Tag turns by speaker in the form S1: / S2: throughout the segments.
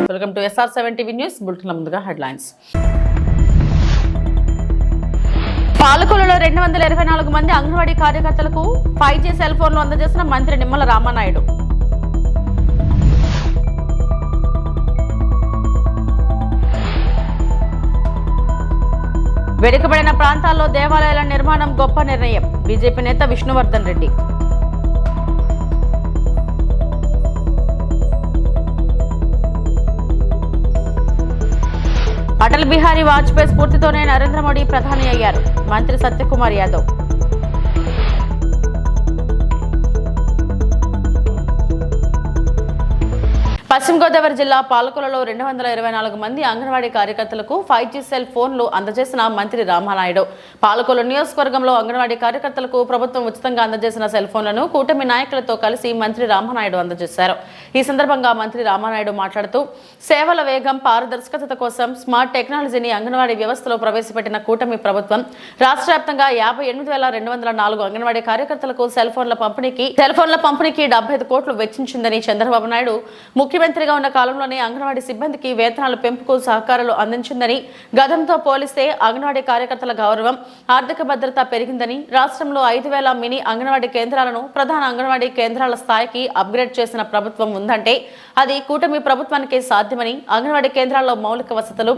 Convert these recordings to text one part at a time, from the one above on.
S1: Welcome to SR7 TV news bulletin. ముందుగా headlines. పాలకొల్లులో 224 మంది అంగన్వాడీ కార్యకర్తలకు 5G సెల్ ఫోన్లు అందజేసిన మంత్రి నిమ్మల రామానాయుడు. వెనుకబడిన ప్రాంతాల్లో దేవాలయాల నిర్మాణం గొప్ప నిర్ణయం. బీజేపీ నేత విష్ణువర్ధన్ రెడ్డి. అటల్ బిహారీ వాజ్పేయి స్ఫూర్తితోనే నరేంద్ర మోడీ ప్రధాని అయ్యారు. మంత్రి సత్యకుమార్ యాదవ్. పశ్చిమ గోదావరి జిల్లా పాలకొల్లులో 224 మంది అంగన్వాడీ కార్యకర్తలకు 5G సెల్ ఫోన్లు అందజేసిన మంత్రి రామానాయుడు. పాలకొల్లు నియోజకవర్గంలో అంగన్వాడీ కార్యకర్తలకు ప్రభుత్వం ఉచితంగా అందజేసిన సెల్ ఫోన్లను కూటమి నాయకులతో కలిసి మంత్రి రామానాయుడు అందజేశారు. ఈ సందర్భంగా మంత్రి రామానాయుడు మాట్లాడుతూ, సేవల వేగం, పారదర్శకత కోసం స్మార్ట్ టెక్నాలజీని అంగన్వాడీ వ్యవస్థలో ప్రవేశపెట్టిన కూటమి ప్రభుత్వం రాష్ట్ర వ్యాప్తంగా 58,204 అంగన్వాడీ కార్యకర్తలకు సెల్ ఫోన్ల పంపిణీకి 75 కోట్లు వెచ్చించిందని చంద్రబాబు నాయుడు ముఖ్యమంత్రిగా ఉన్న కాలంలోనే అంగన్వాడీ సిబ్బందికి వేతనాల పెంపుకు సహకారాలు అందించిందని, గతంతో పోలిస్తే అంగన్వాడీ కార్యకర్తల గౌరవం, ఆర్థిక భద్రత పెరిగిందని, రాష్ట్రంలో 5,000 మినీ అంగన్వాడీ కేంద్రాలను ప్రధాన అంగన్వాడీ కేంద్రాల స్థాయికి అప్గ్రేడ్ చేసిన ప్రభుత్వం ఉందంటే అది కూటమి ప్రభుత్వానికే సాధ్యమని, అంగన్వాడీ కేంద్రాల్లో మౌలిక వసతులు,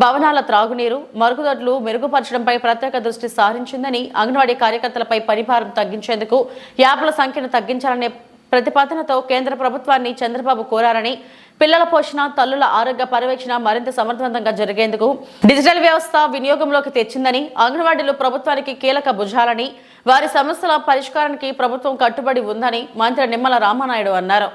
S1: భవనాల త్రాగునీరు, మరుగుదొడ్లు మెరుగుపరచడంపై ప్రత్యేక దృష్టి సారించిందని, అంగన్వాడీ కార్యకర్తలపై పనిభారం తగ్గించేందుకు యాప్ల సంఖ్యను తగ్గించాలనే ప్రతిపాదనతో కేంద్ర ప్రభుత్వాన్ని చంద్రబాబు కోరారని, పిల్లల పోషణ, తల్లుల ఆరోగ్య పర్యవేక్షణ మరింత సమర్థవంతంగా జరిగేందుకు డిజిటల్ వ్యవస్థ వినియోగంలోకి తెచ్చిందని, అంగన్వాడీలు ప్రభుత్వానికి కీలక భుజాలని, వారి సమస్యల పరిష్కారానికి ప్రభుత్వం కట్టుబడి ఉందని మంత్రి నిమ్మల రామానాయుడు అన్నారు.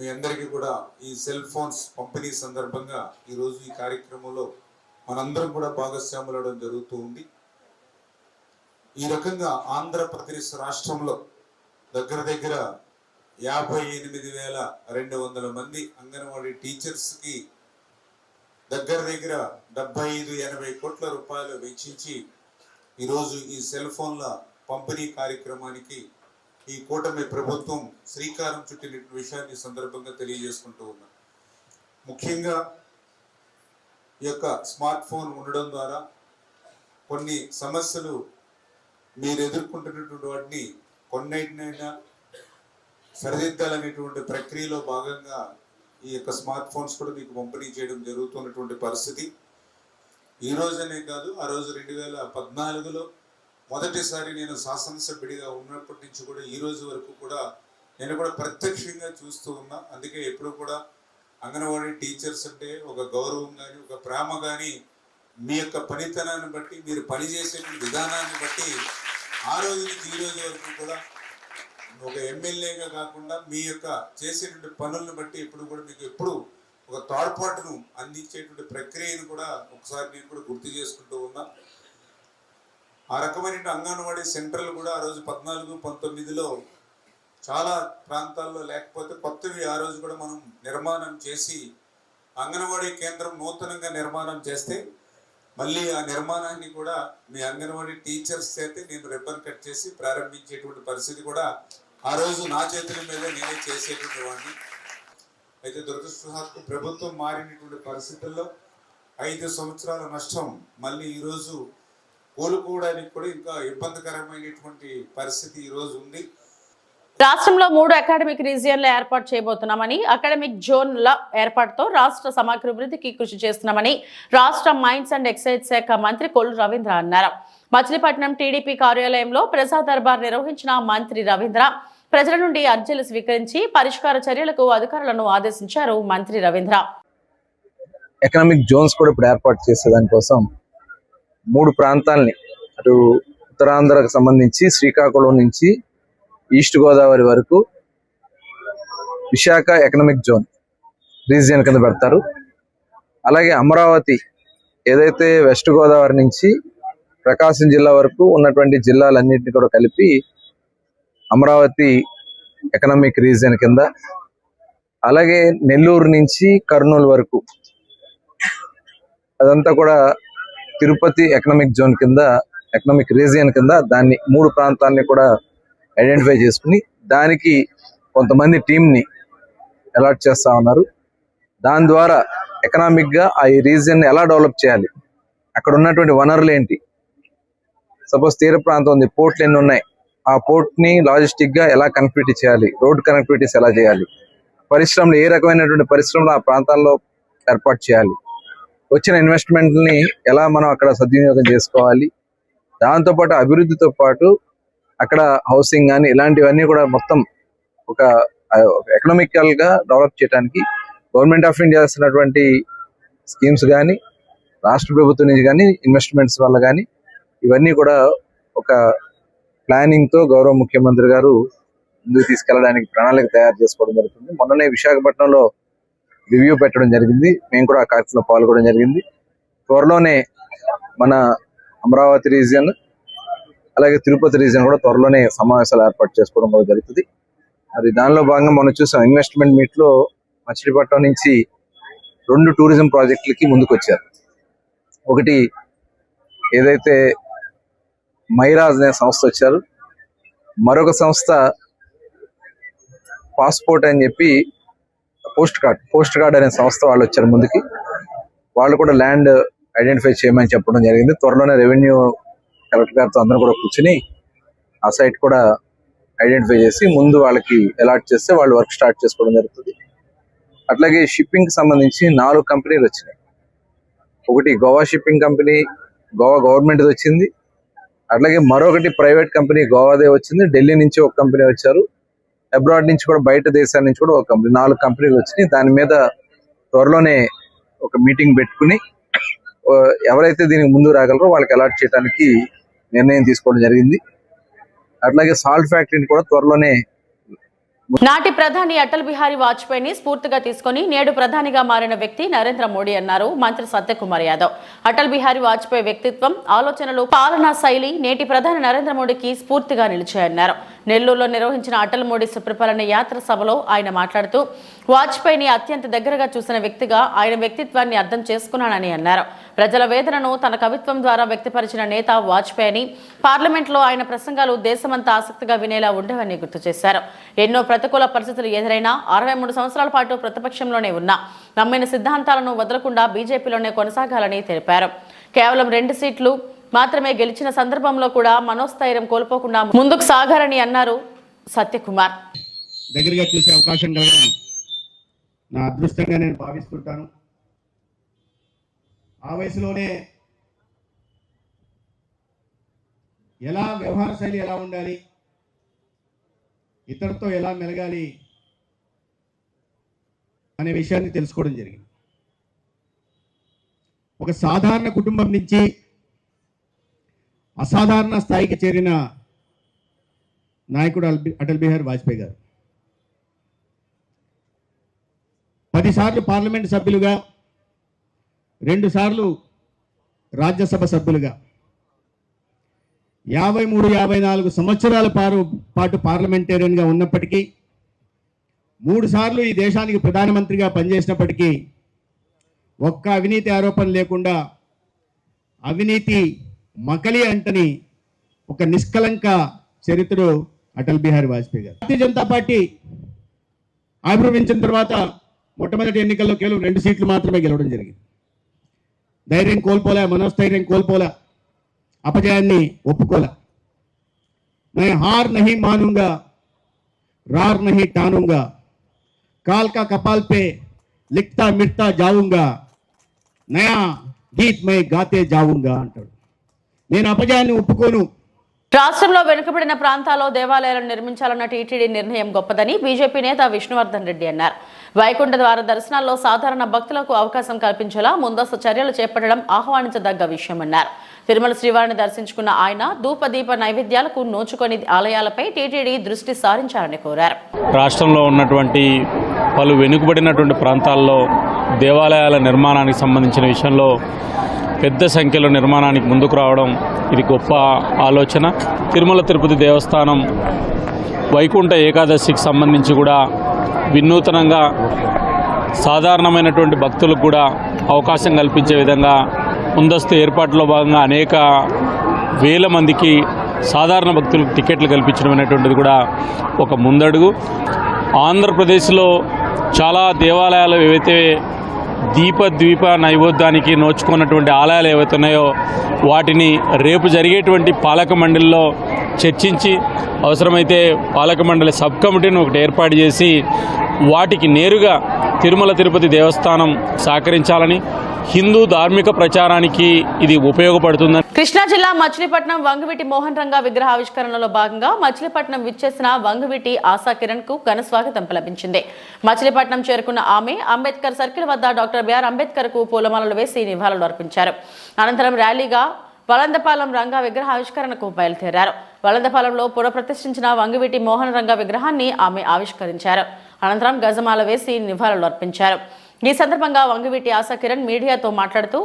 S2: మీ అందరికీ కూడా ఈ సెల్ ఫోన్స్ పంపిణీ సందర్భంగా ఈరోజు ఈ కార్యక్రమంలో మనందరం కూడా భాగస్వాములవడం జరుగుతూ ఉంది. ఈ రకంగా ఆంధ్రప్రదేశ్ రాష్ట్రంలో దగ్గర 58,200 మంది అంగన్వాడీ టీచర్స్కి దగ్గర 75-80 కోట్ల రూపాయలు వెచ్చించి ఈరోజు ఈ సెల్ ఫోన్ల పంపిణీ కార్యక్రమానికి ఈ కూటమి ప్రభుత్వం శ్రీకారం చుట్టిన విషయాన్ని సందర్భంగా తెలియజేసుకుంటూ ఉన్నాం. ముఖ్యంగా ఈ యొక్క స్మార్ట్ ఫోన్ ఉండడం ద్వారా కొన్ని సమస్యలు మీరు ఎదుర్కొంటున్నటువంటి వాటిని కొన్నిటినైనా సరిదిద్దాలనేటువంటి ప్రక్రియలో భాగంగా ఈ యొక్క స్మార్ట్ ఫోన్స్ కూడా మీకు పంపిణీ చేయడం జరుగుతున్నటువంటి పరిస్థితి. ఈ రోజనే కాదు, ఆ రోజు 2014లో మొదటిసారి నేను శాసనసభ్యుడిగా ఉన్నప్పటి నుంచి కూడా ఈ రోజు వరకు కూడా నేను కూడా ప్రత్యక్షంగా చూస్తూ ఉన్నా. అందుకే ఎప్పుడు కూడా అంగన్వాడీ టీచర్స్ అంటే ఒక గౌరవం కానీ, ఒక ప్రేమ కానీ, మీ యొక్క పనితనాన్ని బట్టి, మీరు పనిచేసే విధానాన్ని బట్టి ఆ రోజు నుంచి ఈ రోజు వరకు కూడా ఒక ఎమ్మెల్యేగా కాకుండా మీ యొక్క చేసేటువంటి పనులను బట్టి ఎప్పుడు కూడా మీకు ఎప్పుడు ఒక తోడ్పాటును అందించేటువంటి ప్రక్రియను కూడా ఒకసారి నేను కూడా గుర్తు చేసుకుంటూ ఉన్నా. ఆ రకమైన అంగన్వాడీ సెంటర్లు కూడా ఆ రోజు 14-19లో చాలా ప్రాంతాల్లో లేకపోతే కొత్తవి ఆ రోజు కూడా మనం నిర్మాణం చేసి అంగన్వాడీ కేంద్రం నూతనంగా నిర్మాణం చేస్తే మళ్ళీ ఆ నిర్మాణాన్ని కూడా మీ అంగన్వాడీ టీచర్స్ చేతే నేను రిబ్బన్ కట్ చేసి ప్రారంభించేటువంటి పరిస్థితి కూడా ఆ రోజు నా చేతుల మీద నేనే చేసేటువంటి వాడిని. అయితే దురదృష్టవశాత్తు ప్రభుత్వం మారినటువంటి పరిస్థితుల్లో 5 సంవత్సరాల నష్టం మళ్ళీ ఈరోజు కోలుకోవడానికి కూడా ఇంకా ఇబ్బందికరమైనటువంటి పరిస్థితి ఈరోజు ఉంది.
S1: రాష్ట్రంలో 3 అకాడమిక్ రీజియన్లు ఏర్పాటు చేయబోతున్నామని, అకాడమిక్ జోన్ల ఏర్పాటుతో రాష్ట్ర సమగ్రాభివృద్ధికి కృషి చేస్తున్నామని రాష్ట్ర మైన్స్ అండ్ ఎక్సైజ్ శాఖ మంత్రి కొల్లు రవీంద్ర అన్నారు. మచిలీపట్నం టీడీపీ కార్యాలయంలో ప్రజా దర్బార్ నిర్వహించిన మంత్రి రవీంద్ర ప్రజల నుండి అర్జీలు స్వీకరించి పరిష్కార చర్యలకు అధికారులను ఆదేశించారు. మంత్రి రవీంద్ర
S3: ఎకనామిక్ జోన్స్ కూడా ఇప్పుడు ఏర్పాటు చేసేదానికోసం 3 ప్రాంతాలని, అటు ఉత్తరాంధ్రకు సంబంధించి శ్రీకాకుళం నుంచి ఈస్ట్ గోదావరి వరకు విశాఖ ఎకనామిక్ జోన్ రీజియన్ కింద పెడతారు. అలాగే అమరావతి ఏదైతే వెస్ట్ గోదావరి నుంచి ప్రకాశం జిల్లా వరకు ఉన్నటువంటి జిల్లాలన్నింటినీ కూడా కలిపి అమరావతి ఎకనామిక్ రీజియన్ కింద, అలాగే నెల్లూరు నుంచి కర్నూలు వరకు అదంతా కూడా తిరుపతి ఎకనామిక్ జోన్ కింద, ఎకనామిక్ రీజియన్ కింద దాన్ని 3 ప్రాంతాలని కూడా ఐడెంటిఫై చేసుకుని దానికి కొంతమంది టీంని అలాట్ చేస్తా ఉన్నారు. దాని ద్వారా ఎకనామిక్గా ఆ రీజియన్ని ఎలా డెవలప్ చేయాలి, అక్కడ ఉన్నటువంటి వనరులు ఏంటి, సపోజ్ తీర ప్రాంతం ఉంది, పోర్ట్లు ఎన్ని ఉన్నాయి, ఆ పోర్ట్ని లాజిస్టిక్గా ఎలా కనెక్టివిటీ చేయాలి, రోడ్ కనెక్టివిటీస్ ఎలా చేయాలి, పరిశ్రమలు ఏ రకమైనటువంటి పరిశ్రమలు ఆ ప్రాంతాల్లో ఏర్పాటు చేయాలి, వచ్చిన ఇన్వెస్ట్మెంట్ని ఎలా మనం అక్కడ సద్వినియోగం చేసుకోవాలి, దాంతోపాటు అభివృద్ధితో పాటు అక్కడ హౌసింగ్ కానీ ఇలాంటివన్నీ కూడా మొత్తం ఒక ఎకనామికల్గా డెవలప్ చేయడానికి గవర్నమెంట్ ఆఫ్ ఇండియా చేస్తున్నటువంటి స్కీమ్స్ కానీ, రాష్ట్ర ప్రభుత్వం నుంచి కానీ, ఇన్వెస్ట్మెంట్స్ వల్ల కానీ ఇవన్నీ కూడా ఒక ప్లానింగ్తో గౌరవ ముఖ్యమంత్రి గారు ముందుకు తీసుకెళ్ళడానికి ప్రణాళిక తయారు చేసుకోవడం జరుగుతుంది. మొన్ననే విశాఖపట్నంలో రివ్యూ పెట్టడం జరిగింది, మేము కూడా ఆ కార్యక్రమంలో పాల్గొనడం జరిగింది. త్వరలోనే మన అమరావతి రీజియన్ అలాగే తిరుపతి రీజియన్ కూడా త్వరలోనే సమావేశాలు ఏర్పాటు చేసుకోవడం కూడా జరుగుతుంది. మరి దానిలో భాగంగా మనం చూసాం, ఇన్వెస్ట్మెంట్ మీట్లో మచిలీపట్నం నుంచి 2 టూరిజం ప్రాజెక్టులకి ముందుకు వచ్చారు. ఒకటి ఏదైతే మైరాజ్ అనే సంస్థ వచ్చారు, మరొక సంస్థ పాస్పోర్ట్ అని చెప్పి పోస్ట్ కార్డ్ అనే సంస్థ వాళ్ళు వచ్చారు ముందుకి. వాళ్ళు కూడా ల్యాండ్ ఐడెంటిఫై చేయమని చెప్పడం జరిగింది. త్వరలోనే రెవెన్యూ కలెక్టర్ గారితో అందరూ కూడా కూర్చుని ఆ సైట్ కూడా ఐడెంటిఫై చేసి ముందు వాళ్ళకి అలాట్ చేస్తే వాళ్ళు వర్క్ స్టార్ట్ చేసుకోవడం జరుగుతుంది. అట్లాగే షిప్పింగ్ కి సంబంధించి 4 కంపెనీలు వచ్చినాయి. ఒకటి Goa shipping company, Goa government వచ్చింది. అట్లాగే మరొకటి ప్రైవేట్ కంపెనీ గోవాదే వచ్చింది. ఢిల్లీ నుంచి ఒక కంపెనీ వచ్చారు, అబ్రాడ్ నుంచి కూడా, బయట దేశాల నుంచి కూడా ఒక కంపెనీ, 4 కంపెనీలు వచ్చినాయి. దాని మీద త్వరలోనే ఒక మీటింగ్ పెట్టుకుని ఎవరైతే దీనికి ముందు రాగలరో వాళ్ళకి అలాట్ చేయడానికి నిర్ణయం తీసుకోవడం జరిగింది. అట్లాగే సాల్ట్ ఫ్యాక్టరీని కూడా త్వరలోనే.
S1: నాటి ప్రధాని అటల్ బిహారీ వాజ్పేయిని స్ఫూర్తిగా తీసుకుని నేడు ప్రధానిగా మారిన వ్యక్తి నరేంద్ర మోడీ అన్నారు మంత్రి సత్యకుమార్ యాదవ్. అటల్ బిహారీ వాజ్పేయి వ్యక్తిత్వం, ఆలోచనలు, పాలనా శైలి నేటి ప్రధాని నరేంద్ర మోడీకి స్ఫూర్తిగా నిలిచాయన్నారు. నెల్లూరులో నిర్వహించిన అటల్ మోడీ సుప్రపాలన యాత్ర సభలో ఆయన మాట్లాడుతూ వాజ్పేయిని అత్యంత దగ్గరగా చూసిన వ్యక్తిగా ఆయన వ్యక్తిత్వాన్ని అర్థం చేసుకున్నానని అన్నారు. ప్రజల వేదనను తన కవిత్వం ద్వారా వ్యక్తపరిచిన నేత వాజ్పేయి అని, పార్లమెంట్లో ఆయన ప్రసంగాలు దేశమంతా ఆసక్తిగా వినేలా ఉండేవని గుర్తు చేశారు. ఎన్నో ప్రతికూల పరిస్థితులు ఎదురైనా 63 సంవత్సరాల పాటు ప్రతిపక్షంలోనే ఉన్నా నమ్మిన సిద్ధాంతాలను వదలకుండా బీజేపీలోనే కొనసాగాలని తెలిపారు. కేవలం 2 సీట్లు మాత్రమే గెలిచిన సందర్భంలో కూడా మనోస్థైర్యం కోల్పోకుండా ముందుకు సాగారని అన్నారు సత్యకుమార్.
S4: దగ్గరగా చూసే అవకాశం కలగడం నా అదృష్టంగా నేను భావిస్తుంటాను. ఆ వయసులోనే ఎలా వ్యవహార శైలి ఎలా ఉండాలి, ఇతరులతో ఎలా మెలగాలి అనే విషయాన్ని తెలుసుకోవడం జరిగింది. ఒక సాధారణ కుటుంబం నుంచి అసాధారణ స్థాయికి చేరిన నాయకుడు అటల్ బిహారీ వాజ్పేయి గారు 10 సార్లు పార్లమెంట్ సభ్యులుగా, 2 సార్లు రాజ్యసభ సభ్యులుగా, 53-54 సంవత్సరాల పాటు పార్లమెంటేరియన్గా ఉన్నప్పటికీ, 3 సార్లు ఈ దేశానికి ప్రధానమంత్రిగా పనిచేసినప్పటికీ ఒక్క అవినీతి ఆరోపణ లేకుండా అవినీతి మకలి అంటని ఒక నిష్కలంక చరిత్రుడు అటల్ బిహారీ వాజ్పేయి గారు. భారతీయ జనతా పార్టీ ఆవిర్భవించిన తర్వాత మొట్టమొదటి ఎన్నికల్లో కేవలం 2 సీట్లు మాత్రమే గెలవడం జరిగింది. ధైర్యం కోల్పోలే, మనోస్థైర్యం కోల్పోలే, अपजयाన్ని ఒప్పుకోలే. मैं हार नहीं मानूंगा, रार नहीं टानूंगा, काल का कपाल पे लिखता मिटता जाऊंगा, नया गीत मैं गाते जाऊंगा అంటాడు. నేను అపజయాన్ని ఒప్పుకోను.
S1: రాష్ట్రంలో వెనుకబడిన ప్రాంతాల్లో దేవాలయాలను నిర్మించాలన్న టీటీడీ నిర్ణయం గొప్పదని బీజేపీ నేత విష్ణువర్ధన్ రెడ్డి అన్నారు. వైకుంఠ ద్వార దర్శనాల్లో సాధారణ భక్తులకు అవకాశం కల్పించేలా ముందస్తు చర్యలు చేపట్టడం ఆహ్వానించదగ్గ విషయమన్నారు. తిరుమల శ్రీవారిని దర్శించుకున్న ఆయన ధూపదీప నైవేద్యాలకు నోచుకొని ఆలయాలపై టీటీడీ దృష్టి సారించాలని కోరారు.
S5: రాష్ట్రంలో ఉన్నటువంటి పలు వెనుకబడినటువంటి ప్రాంతాల్లో దేవాలయాల నిర్మాణానికి సంబంధించిన విషయంలో పెద్ద సంఖ్యలో నిర్మాణానికి ముందుకు రావడం ఇది గొప్ప ఆలోచన. తిరుమల తిరుపతి దేవస్థానం వైకుంఠ ఏకాదశికి సంబంధించి కూడా వినూతనంగా సాధారణమైనటువంటి భక్తులకు కూడా అవకాశం కల్పించే విధంగా ముందస్తు ఏర్పాట్లో భాగంగా అనేక వేల మందికి సాధారణ భక్తులకు టికెట్లు కల్పించడం అనేటువంటిది కూడా ఒక ముందడుగు. ఆంధ్రప్రదేశ్లో చాలా దేవాలయాలు ఏవైతే ద్వీప నైవేద్యానికి నోచుకున్నటువంటి ఆలయాలు ఏవైతే ఉన్నాయో వాటిని రేపు జరిగేటువంటి పాలక మండలిలో చర్చించి అవసరమైతే పాలక మండలి సబ్ కమిటీని ఒకటి ఏర్పాటు చేసి వాటికి నేరుగా తిరుమల తిరుపతి దేవస్థానం సహకరించాలని, హిందూ ధార్మిక ప్రచారానికి ఇది ఉపయోగపడుతుందని.
S1: కృష్ణా జిల్లా మచిలీపట్నం వంగవీటి మోహన్ రంగా విగ్రహావిష్కరణలో భాగంగా మచిలీపట్నం విచ్చేసిన వంగవీటి ఆశా కిరణ్ కు ఘన స్వాగతం లభించింది. మచిలీపట్నం చేరుకున్న ఆమె అంబేద్కర్ సర్కిల్ వద్ద డాక్టర్ బిఆర్ అంబేద్కర్ కు పూలమాలలు వేసి నివాళులు అర్పించారు. అనంతరం ర్యాలీగా వలందపాలెం రంగా విగ్రహావిష్కరణకు బయలుదేరారు. వలందపాలెంలో పునఃప్రతిష్ఠించిన వంగవీటి మోహన్ రంగా విగ్రహాన్ని ఆమె ఆవిష్కరించారు. అనంతరం గజమాల వేసి నివాళులు అర్పించారు. ఈ సందర్భంగా వంగవీటి ఆశా కిరణ్ మీడియాతో మాట్లాడుతూ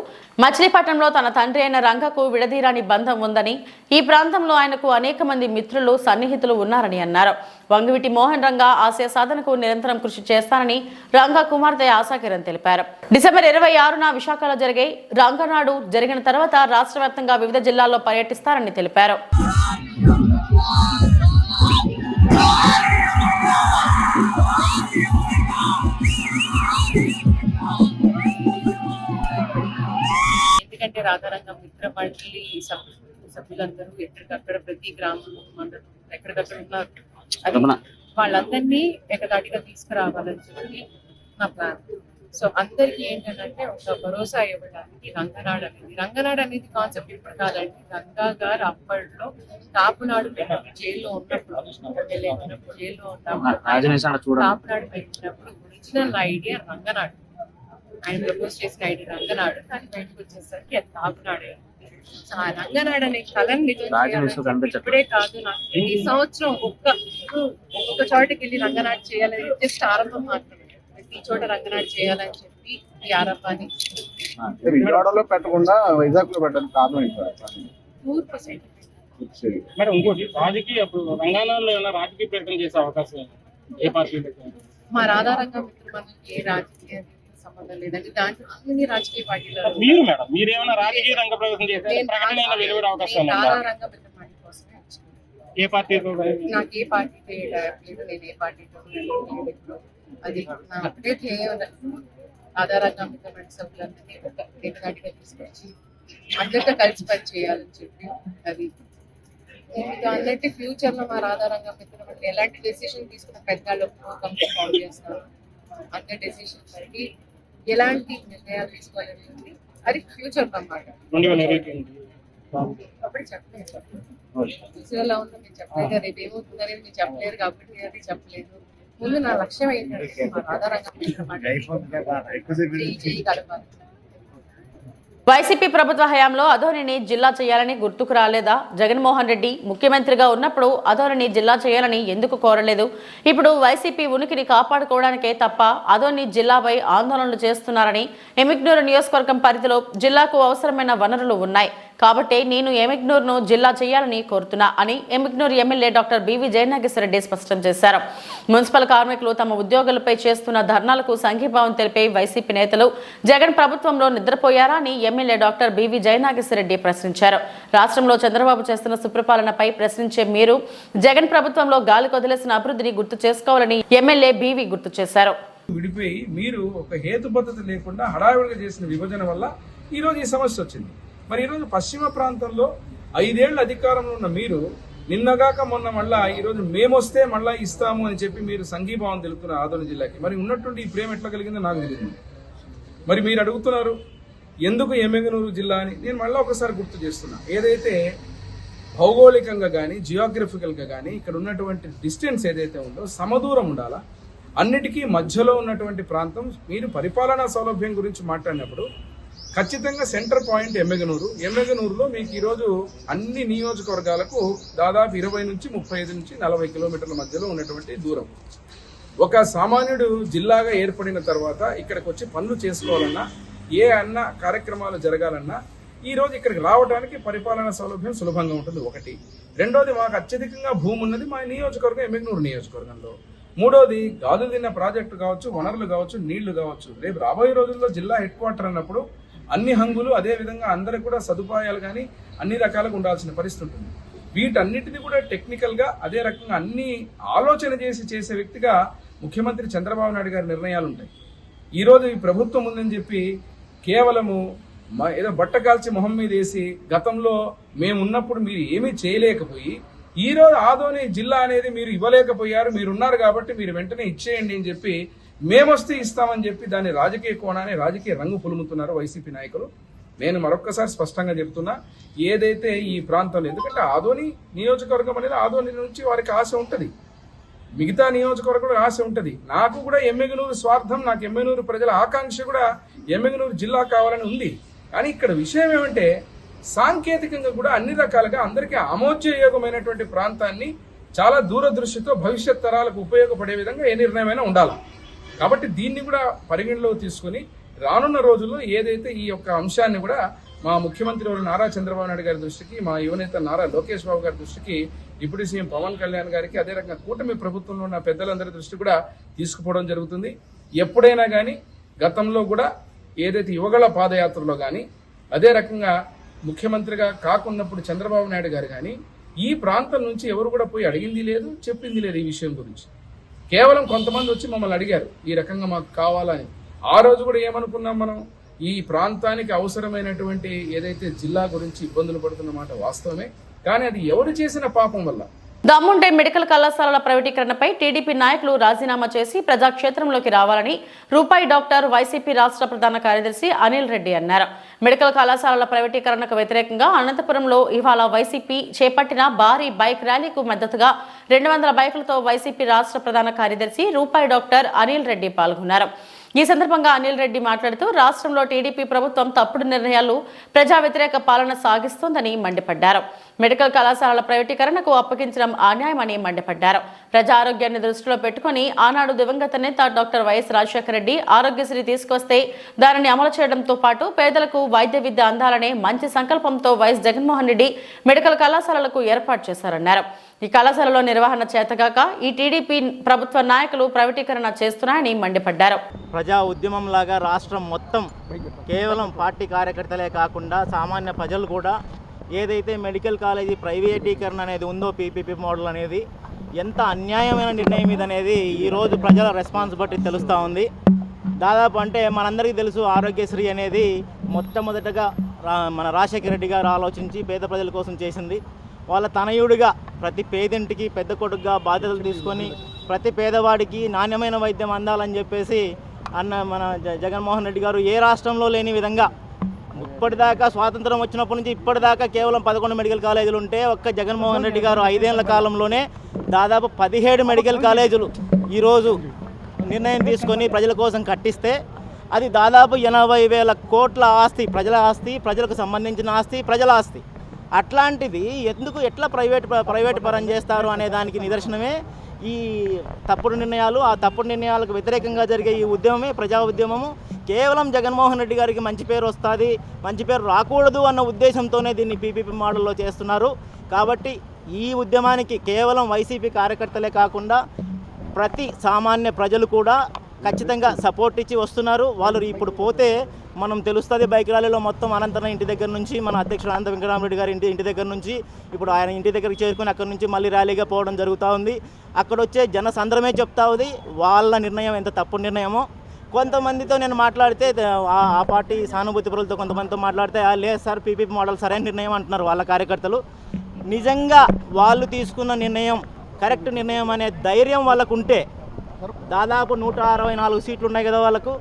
S1: మచిలీపట్నంలో తన తండ్రి అయిన రంగకు విడదీరాని బంధం ఉందని, ఈ ప్రాంతంలో ఆయనకు అనేక మంది మిత్రులు సన్నిహితులు ఉన్నారని అన్నారు. వంగవీటి మోహన్ రంగా ఆశయ సాధనకు నిరంతరం కృషి చేస్తానని రంగా కుమార్తె ఆశా కిరణ్ తెలిపారు. డిసెంబర్ 26న విశాఖలో జరిగే రంగనాడు జరిగిన తర్వాత రాష్ట్ర వ్యాప్తంగా వివిధ జిల్లాల్లో పర్యటిస్తారని తెలిపారు.
S6: ఎందుకంటే రాధారంగం మిత్ర మండలి సభ్యులందరూ ఎక్కడికక్కడ ప్రతి గ్రామం మండలం ఎక్కడికక్కడ ఉన్నారు. అది వాళ్ళందరినీ ఎక్కదాటిగా తీసుకురావాలని చెప్పి నా ప్లాన్. సో అందరికి ఏంటంటే ఒక భరోసా ఇవ్వడానికి రంగనాడు అనేది కాన్సెప్ట్ ఇప్పుడు కాదండి. రంగా గారు అప్పట్లో కాపునాడు జైల్లో ఉన్నప్పుడు జైల్లో ఉన్నప్పుడు కాపునాడు పెట్టినప్పుడు ఒరిజినల్ ఐడియా రంగనాడు, ఆయన ప్రపోజ్ చేసిన ఐడియా రంగనాడు, కానీ బయటకు వచ్చేసరికి అది కాపునాడే. ఆ రంగనాడు అనే కళను నిజం ఇప్పుడే కాదు, నాకు ఈ సంవత్సరం ఒక్క చోటకి వెళ్ళి రంగనాడు చేయాలని జస్ట్ ఆరంభం మాత్రమే. ఈ చోట రంగనాడు చేయాలని చెప్పి ఈ ఆరంభాన్ని
S4: పెట్టకుండా వైజాగ్ లో పెట్టడానికి కారణం ఏంటి?
S6: 100%.
S7: మేడం ఇంకోటి రాజకీయ రంగాలలో ఏమైనా రాజకీయ ప్రయత్నం చేసే అవకాశం ఏ పార్టీ?
S6: మా రాధారంగం మిత్రులకి ఏ రాజకీయ సంబంధం లేదండి. దాంట్లో అన్ని రాజకీయ పార్టీలు
S7: మీరు మేడం మీరేమైనా రాజకీయ రంగ ప్రవేశం చేసే ప్రకటన వెలువడే అవకాశం
S6: రాధారంగ మిత్ర పార్టీ కోసమే
S7: ఏ పార్టీతో?
S6: నాకు ఏ పార్టీతో లేదు, నేను ఏ పార్టీతో అది నా ఒకటే ధ్యేయం. ఆధారంగా మిత్రమైన సభ్యులందరినీ ఒక ఏకదాటిగా తీసుకొచ్చి అందరితో కలిసి పని చేయాలని చెప్పి అది అన్నట్టు ఫ్యూచర్ లో మా రాధారంగం మిత్రమంటే ఎలాంటి డెసిషన్ తీసుకున్న పెద్దలు కంపెనీ ఫామ్ చేస్తారు. అందరి డెసిషన్ బట్టి ఎలాంటి నిర్ణయాలు తీసుకోవాలని అది ఫ్యూచర్ అన్నమాట. అప్పుడు చెప్పలేదు ఫ్యూచర్ లో ఉందో మీరు చెప్పలేదు, రేపు ఏమవుతుందనేది మీరు చెప్పలేరు కాబట్టి అది చెప్పలేదు. ముందు నా లక్ష్యం ఏంటంటే మా రాధారంగం కలపాలి.
S1: వైసీపీ ప్రభుత్వ హయాంలో అధోనిని జిల్లా చేయాలని గుర్తుకు రాలేదా? జగన్మోహన్ రెడ్డి ముఖ్యమంత్రిగా ఉన్నప్పుడు అధోనిని జిల్లా చేయాలని ఎందుకు కోరలేదు? ఇప్పుడు వైసీపీ ఉనికిని కాపాడుకోవడానికే తప్ప అధోని జిల్లాపై ఆందోళనలు చేస్తున్నారని, ఎమ్మిగ్నూరు నియోజకవర్గం పరిధిలో జిల్లాకు అవసరమైన వనరులు ఉన్నాయి కాబట్టి నేను ఎమ్మిగ్నూరును జిల్లా చేయాలని కోరుతున్నా అని Emmiganur MLA doctor BV Jayanageswara Reddy స్పష్టం చేశారు. మున్సిపల్ కార్మికులు తమ ఉద్యోగులపై చేస్తున్న ధర్నాలకు సంఘీభావం తెలిపే వైసీపీ నేతలు జగన్ ప్రభుత్వంలో నిద్రపోయారా అని ఎమ్మెల్యే డాక్టర్ బివి జయనాగేశ్వరరెడ్డి ప్రశ్నించారు. రాష్ట్రంలో చంద్రబాబు చేస్తున్న సుప్రపాలనపై ప్రశ్నించే మీరు జగన్ ప్రభుత్వంలో గాలి కొదిలేసిన అభివృద్ధిని గుర్తు చేసుకోవాలని ఎమ్మెల్యే బివి గుర్తు చేశారు.
S8: విడిపోయి మీరు ఒక హేతుబద్ధత లేకుండా హడావిడిగా చేసిన విభజన వల్ల ఈరోజు ఈ సమస్య వచ్చింది. మరి ఈరోజు పశ్చిమ ప్రాంతంలో 5 ఏళ్ల అధికారంలో ఉన్న మీరు నిన్నగాక మొన్న మళ్ళా ఈరోజు మేమొస్తే మళ్ళా ఇస్తాము అని చెప్పి మీరు సంఘీభావం తెలుపుతున్నారు ఆదోని జిల్లాకి. మరి ఉన్నటువంటి ఈ ప్రేమ ఎట్లా కలిగిందో నాకు తెలియదు. మరి మీరు అడుగుతున్నారు ఎందుకు ఎమ్మిగనూరు జిల్లా అని. నేను మళ్ళీ ఒకసారి గుర్తు చేస్తున్నా, ఏదైతే భౌగోళికంగా కానీ జియోగ్రఫికల్గా కానీ ఇక్కడ ఉన్నటువంటి డిస్టెన్స్ ఏదైతే ఉందో సమదూరం ఉండాలా. అన్నిటికీ మధ్యలో ఉన్నటువంటి ప్రాంతం. మీరు పరిపాలనా సౌలభ్యం గురించి మాట్లాడినప్పుడు ఖచ్చితంగా సెంటర్ పాయింట్ ఎమ్మిగనూరులో మీకు ఈరోజు అన్ని నియోజకవర్గాలకు దాదాపు 20 నుంచి 35 నుంచి 40 కిలోమీటర్ల మధ్యలో ఉన్నటువంటి దూరం. ఒక సామాన్యుడు జిల్లాగా ఏర్పడిన తర్వాత ఇక్కడికి వచ్చి పనులు చేసుకోవాలన్నా, ఏ అన్న కార్యక్రమాలు జరగాలన్నా ఈరోజు ఇక్కడికి రావడానికి పరిపాలనా సౌలభ్యం సులభంగా ఉంటుంది. ఒకటి. రెండోది, మాకు అత్యధికంగా భూమి ఉన్నది మా నియోజకవర్గం ఎమ్మిగనూరు నియోజకవర్గంలో. మూడోది గాజులు తిన్న ప్రాజెక్టు కావచ్చు, వనరులు కావచ్చు, నీళ్లు కావచ్చు. రేపు రాబోయే రోజుల్లో జిల్లా హెడ్ క్వార్టర్ అన్నప్పుడు అన్ని హంగులు, అదే విధంగా అందరికి కూడా సదుపాయాలు కానీ అన్ని రకాలుగా ఉండాల్సిన పరిస్థితి ఉంటుంది. వీటన్నిటిని కూడా టెక్నికల్ గా అదే రకంగా అన్ని ఆలోచన చేసే వ్యక్తిగా ముఖ్యమంత్రి చంద్రబాబు నాయుడు గారి నిర్ణయాలు ఉంటాయి. ఈ రోజు ఈ ప్రభుత్వం ఉందని చెప్పి కేవలము ఏదో బట్ట కాల్చి మొహం మీద వేసి గతంలో మేము ఉన్నప్పుడు మీరు ఏమీ చేయలేకపోయి ఈ రోజు ఆదోని జిల్లా అనేది మీరు ఇవ్వలేకపోయారు, మీరున్నారు కాబట్టి మీరు వెంటనే ఇచ్చేయండి అని చెప్పి మేమొస్తే ఇస్తామని చెప్పి దాని రాజకీయ కోణాన్ని రాజకీయ రంగు పులుముతున్నారు వైసీపీ నాయకులు. నేను మరొక్కసారి స్పష్టంగా చెప్తున్నా, ఏదైతే ఈ ప్రాంతంలో, ఎందుకంటే ఆదోని నియోజకవర్గం అనేది ఆదోని నుంచి వారికి ఆశ ఉంటుంది, మిగతా నియోజకవర్గం ఆశ ఉంటుంది. నాకు కూడా ఎమ్మెగనూరు స్వార్థం, నాకు ఎమ్మెగనూరు ప్రజల ఆకాంక్ష కూడా ఎమ్మెగనూరు జిల్లా కావాలని ఉంది. కానీ ఇక్కడ విషయం ఏమంటే సాంకేతికంగా కూడా అన్ని రకాలుగా అందరికీ ఆమోదయోగమైనటువంటి ప్రాంతాన్ని చాలా దూరదృష్టితో భవిష్యత్ తరాలకు ఉపయోగపడే విధంగా ఏ నిర్ణయమైనా ఉండాలి. కాబట్టి దీన్ని కూడా పరిగణలో తీసుకుని రానున్న రోజుల్లో ఏదైతే ఈ యొక్క అంశాన్ని కూడా మా ముఖ్యమంత్రి వారు నారా చంద్రబాబు నాయుడు గారి దృష్టికి, మా యువనేత నారా లోకేష్ బాబు గారి దృష్టికి, డిప్యూటీ సీఎం పవన్ కళ్యాణ్ గారికి, అదే రకంగా కూటమి ప్రభుత్వంలో ఉన్న పెద్దలందరి దృష్టి కూడా తీసుకుపోవడం జరుగుతుంది. ఎప్పుడైనా కానీ గతంలో కూడా ఏదైతే యువగళ పాదయాత్రలో కానీ, అదే రకంగా ముఖ్యమంత్రిగా కాకున్నప్పుడు చంద్రబాబు నాయుడు గారు కానీ ఈ ప్రాంతం నుంచి ఎవరు కూడా పోయి అడిగింది లేదు, చెప్పింది లేదు. ఈ విషయం గురించి కేవలం కొంతమంది వచ్చి మమ్మల్ని అడిగారు ఈ రకంగా మాకు కావాలని. ఆ రోజు కూడా ఏమనుకున్నాం, మనం ఈ ప్రాంతానికి అవసరమైనటువంటి ఏదైతే జిల్లా గురించి ఇబ్బందులు పడుతున్న మాట వాస్తవమే. కానీ అది ఎవరు చేసిన పాపం వల్ల.
S1: దమ్ముంటే మెడికల్ కళాశాలల ప్రైవేటీకరణపై టీడీపీ నాయకులు రాజీనామా చేసి ప్రజాక్షేత్రంలోకి రావాలని రూపాయి డాక్టర్ వైసీపీ రాష్ట్ర ప్రధాన కార్యదర్శి అనిల్ రెడ్డి అన్నారు. మెడికల్ కళాశాలల ప్రైవేటీకరణకు వ్యతిరేకంగా అనంతపురంలో ఇవాళ వైసీపీ చేపట్టిన భారీ బైక్ ర్యాలీకు మద్దతుగా 200 బైకులతో వైసీపీ రాష్ట్ర ప్రధాన కార్యదర్శి రూపాయి డాక్టర్ అనిల్ రెడ్డి పాల్గొన్నారు. ఈ సందర్భంగా అనిల్ రెడ్డి మాట్లాడుతూ రాష్ట్రంలో టీడీపీ ప్రభుత్వం తప్పుడు నిర్ణయాలు, ప్రజా వ్యతిరేక పాలన సాగిస్తోందని మండిపడ్డారు. మెడికల్ కళాశాలల ప్రైవేటీకరణకు అప్పగించడం అన్యాయమని మండిపడ్డారు. ప్రజా ఆరోగ్యాన్ని దృష్టిలో పెట్టుకుని ఆనాడు దివంగత నేత డాక్టర్ వైఎస్ రాజశేఖర రెడ్డి ఆరోగ్యశ్రీ తీసుకొస్తే దానిని అమలు చేయడంతో పాటు పేదలకు వైద్య విద్య అందాలనే మంచి సంకల్పంతో వైఎస్ జగన్మోహన్ రెడ్డి మెడికల్ కళాశాలలకు ఏర్పాటు చేశారన్నారు. ఈ కళాశాలలో నిర్వహణ చేతగాక ఈ టీడీపీ ప్రభుత్వ నాయకులు ప్రైవేటీకరణ చేస్తున్నారని మండిపడ్డారు.
S9: ప్రజా ఉద్యమం లాగా రాష్ట్రం మొత్తం కేవలం పార్టీ కార్యకర్తలే కాకుండా సామాన్య ప్రజలు కూడా ఏదైతే మెడికల్ కాలేజీ ప్రైవేటీకరణ అనేది ఉందో, పీపీపీ మోడల్ అనేది ఎంత అన్యాయమైన నిర్ణయం ఇది అనేది ఈరోజు ప్రజల రెస్పాన్స్ బట్టి తెలుస్తూ ఉంది. దాదాపు అంటే మనందరికీ తెలుసు, ఆరోగ్యశ్రీ అనేది మొట్టమొదటగా మన రాజశేఖర రెడ్డి గారు ఆలోచించి పేద ప్రజల కోసం చేసింది. వాళ్ళ తనయుడిగా ప్రతి పేదింటికి పెద్ద కొడుకుగా బాధ్యతలు తీసుకొని ప్రతి పేదవాడికి నాణ్యమైన వైద్యం అందాలని చెప్పేసి మన జగన్మోహన్ రెడ్డి గారు ఏ రాష్ట్రంలో లేని విధంగా ఇప్పటిదాకా స్వాతంత్రం వచ్చినప్పటి నుంచి ఇప్పటిదాకా కేవలం 11 మెడికల్ కాలేజీలు ఉంటే ఒక్క జగన్మోహన్ రెడ్డి గారు 5 ఏళ్ల కాలంలోనే దాదాపు 17 మెడికల్ కాలేజీలు ఈరోజు నిర్ణయం తీసుకొని ప్రజల కోసం కట్టిస్తే అది దాదాపు 80,000 కోట్ల ఆస్తి, ప్రజల ఆస్తి, ప్రజలకు సంబంధించిన ఆస్తి, ప్రజల ఆస్తి. అట్లాంటిది ఎందుకు ఎట్లా ప్రైవేట్ పరం చేస్తారు అనే దానికి నిదర్శనమే ఈ తప్పుడు నిర్ణయాలు. ఆ తప్పుడు నిర్ణయాలకు వ్యతిరేకంగా జరిగే ఈ ఉద్యమమే ప్రజా ఉద్యమము. కేవలం జగన్మోహన్ రెడ్డి గారికి మంచి పేరు వస్తుంది, మంచి పేరు రాకూడదు అన్న ఉద్దేశంతోనే దీన్ని పీపీపీ మోడల్లో చేస్తున్నారు. కాబట్టి ఈ ఉద్యమానికి కేవలం వైసీపీ కార్యకర్తలే కాకుండా ప్రతి సామాన్య ప్రజలు కూడా ఖచ్చితంగా సపోర్ట్ ఇచ్చి వస్తున్నారు. వాళ్ళు ఇప్పుడు పోతే మనం తెలుస్తుంది, బైక్ ర్యాలీలో మొత్తం అనంతరం ఇంటి దగ్గర నుంచి మన అధ్యక్షుడు అనంత వెంకటరామరెడ్డి గారి ఇంటి దగ్గర నుంచి ఇప్పుడు ఆయన ఇంటి దగ్గరికి చేరుకొని అక్కడ నుంచి మళ్ళీ ర్యాలీగా పోవడం జరుగుతూ ఉంది. అక్కడ వచ్చే జన సంద్రమే చెప్తా ఉంది వాళ్ళ నిర్ణయం ఎంత తప్పుడు నిర్ణయమో. కొంతమందితో నేను మాట్లాడితే ఆ పార్టీ సానుభూతి పరులతో కొంతమందితో మాట్లాడితే లేదు సార్ పీపీపీ మోడల్ సరైన నిర్ణయం అంటున్నారు వాళ్ళ కార్యకర్తలు. నిజంగా వాళ్ళు తీసుకున్న నిర్ణయం కరెక్ట్ నిర్ణయం అనే ధైర్యం వాళ్ళకు ఉంటే దాదాపు 164 సీట్లు ఉన్నాయి కదా వాళ్ళకు.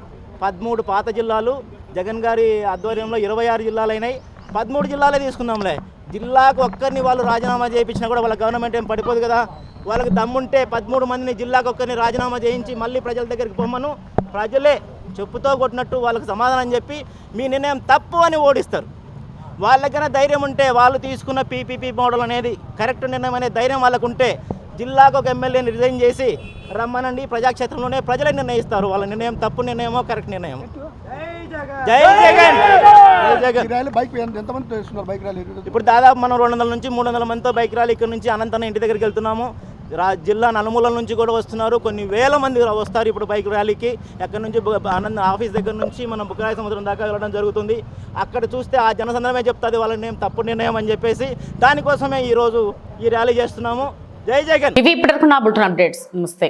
S9: 13 పాత జిల్లాలు, జగన్ గారి ఆధ్వర్యంలో 26 జిల్లాలైనాయి. 13 జిల్లాలే తీసుకుందాంలే. జిల్లాకు ఒక్కరిని వాళ్ళు రాజీనామా చేయించినా కూడా వాళ్ళ గవర్నమెంట్ ఏం పడిపోదు కదా. వాళ్ళకి దమ్ముంటే 13 మందిని జిల్లాకు ఒక్కరిని రాజీనామా చేయించి మళ్ళీ ప్రజల దగ్గరికి పొమ్మను, ప్రజలే చెప్పుతో కొట్టినట్టు వాళ్ళకి సమాధానం చెప్పి మీ నిర్ణయం తప్పు అని ఓడిస్తారు. వాళ్ళ దగ్గర ధైర్యం ఉంటే, వాళ్ళు తీసుకున్న పీపీపీ మోడల్ అనేది కరెక్ట్ నిర్ణయం అనే ధైర్యం వాళ్ళకు ఉంటే జిల్లాకు ఒక ఎమ్మెల్యేని రిజైన్ చేసి రమ్మనండి, ప్రజాక్షేత్రంలోనే ప్రజలే నిర్ణయిస్తారు వాళ్ళ నిర్ణయం తప్పు నిర్ణయమో కరెక్ట్ నిర్ణయమో. జై జగన్, జై జగన్. ఇప్పుడు దాదాపు మనం 200 నుంచి 300 మందితో బైక్ ర్యాలీ ఇక్కడ నుంచి అనంతరం ఇంటి దగ్గరికి వెళ్తున్నాము. జిల్లా నలుమూలల నుంచి కూడా వస్తున్నారు. కొన్ని వేల మంది వస్తారు ఇప్పుడు బైక్ ర్యాలీకి. ఎక్కడి నుంచి ఆనంద్ ఆఫీస్ దగ్గర నుంచి మనం బుక్కరాయ సముద్రం దాకా వెళ్ళడం జరుగుతుంది. అక్కడ చూస్తే ఆ జనసంద్రమే చెప్తుంది వాళ్ళ నేను తప్పు నిర్ణయం అని చెప్పేసి. దానికోసమే ఈరోజు ఈ ర్యాలీ చేస్తున్నాము. జై జగన్.
S1: ఇవి ఇప్పటివరకు నా బులెటిన్ అప్డేట్స్. నమస్తే.